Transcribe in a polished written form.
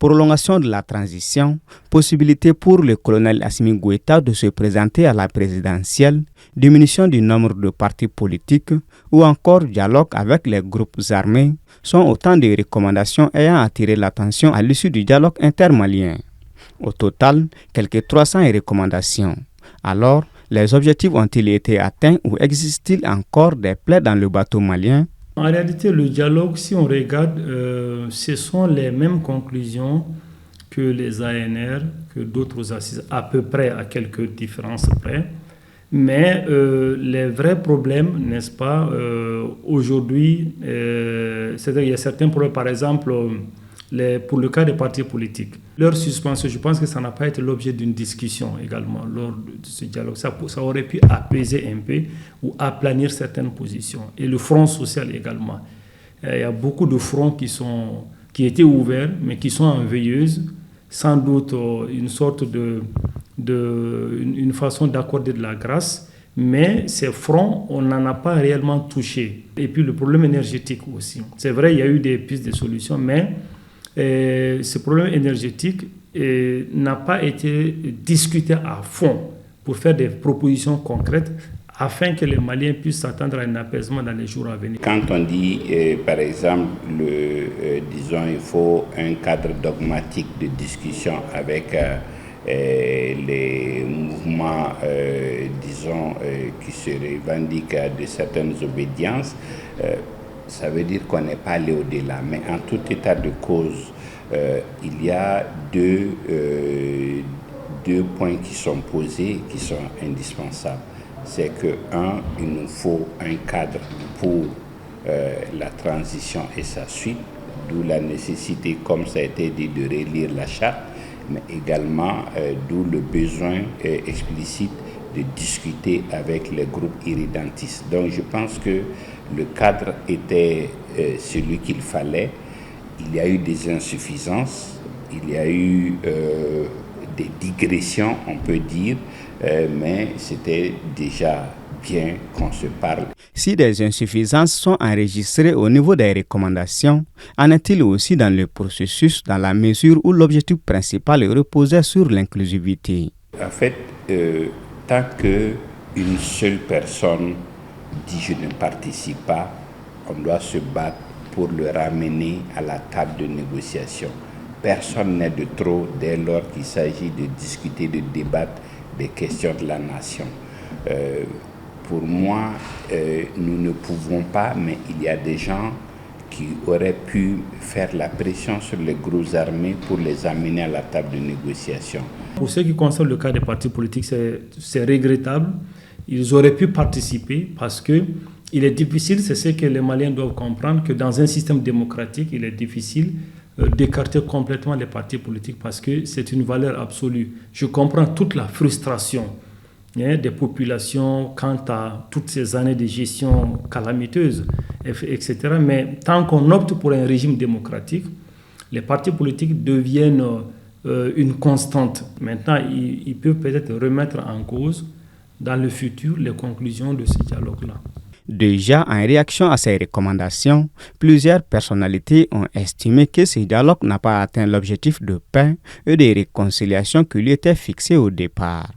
Prolongation de la transition, possibilité pour le colonel Assimi Goïta de se présenter à la présidentielle, diminution du nombre de partis politiques ou encore dialogue avec les groupes armés sont autant de recommandations ayant attiré l'attention à l'issue du dialogue intermalien. Au total, quelques 300 recommandations. Alors, les objectifs ont-ils été atteints ou existe-t-il encore des plaies dans le bateau malien? En réalité, le dialogue, si on regarde, ce sont les mêmes conclusions que les ANR, que d'autres assises, à peu près, à quelques différences près. Mais les vrais problèmes, n'est-ce pas, aujourd'hui, c'est-à-dire qu'il y a certains problèmes, par exemple, pour le cas des partis politiques. Leur suspension, je pense que ça n'a pas été l'objet d'une discussion également lors de ce dialogue. Ça aurait pu apaiser un peu ou aplanir certaines positions. Et le front social également. Il y a beaucoup de fronts qui étaient ouverts, mais qui sont en veilleuse. Sans doute une sorte une façon d'accorder de la grâce. Mais ces fronts, on n'en a pas réellement touché. Et puis le problème énergétique aussi. C'est vrai, il y a eu des pistes de solutions, mais ce problème énergétique n'a pas été discuté à fond pour faire des propositions concrètes afin que les Maliens puissent s'attendre à un apaisement dans les jours à venir. Quand on dit, par exemple, disons, il faut un cadre dogmatique de discussion avec les mouvements, disons, qui se revendiquent de certaines obédiences, ça veut dire qu'on n'est pas allé au-delà. Mais en tout état de cause, il y a deux points qui sont posés, qui sont indispensables. C'est que, il nous faut un cadre pour la transition et sa suite, d'où la nécessité, comme ça a été dit, de relire la charte, mais également d'où le besoin explicite de discuter avec les groupes irrédentistes. Donc je pense que le cadre était celui qu'il fallait. Il y a eu des insuffisances, il y a eu des digressions, on peut dire, mais c'était déjà bien qu'on se parle. Si des insuffisances sont enregistrées au niveau des recommandations, en est-il aussi dans le processus, dans la mesure où l'objectif principal reposait sur l'inclusivité? En fait, tant qu'une seule personne dit je ne participe pas, on doit se battre pour le ramener à la table de négociation. Personne n'est de trop dès lors qu'il s'agit de discuter, de débattre des questions de la nation. Pour moi, nous ne pouvons pas, mais il y a des gens qui auraient pu faire la pression sur les groupes armés pour les amener à la table de négociation. Pour ce qui concerne le cas des partis politiques, c'est regrettable. Ils auraient pu participer parce que il est difficile, c'est ce que les Maliens doivent comprendre, que dans un système démocratique, il est difficile d'écarter complètement les partis politiques parce que c'est une valeur absolue. Je comprends toute la frustration des populations quant à toutes ces années de gestion calamiteuse, etc. Mais tant qu'on opte pour un régime démocratique, les partis politiques deviennent une constante. Maintenant, ils peuvent peut-être remettre en cause dans le futur les conclusions de ce dialogue-là. Déjà, en réaction à ces recommandations, plusieurs personnalités ont estimé que ce dialogue n'a pas atteint l'objectif de paix et de réconciliation qui lui était fixé au départ.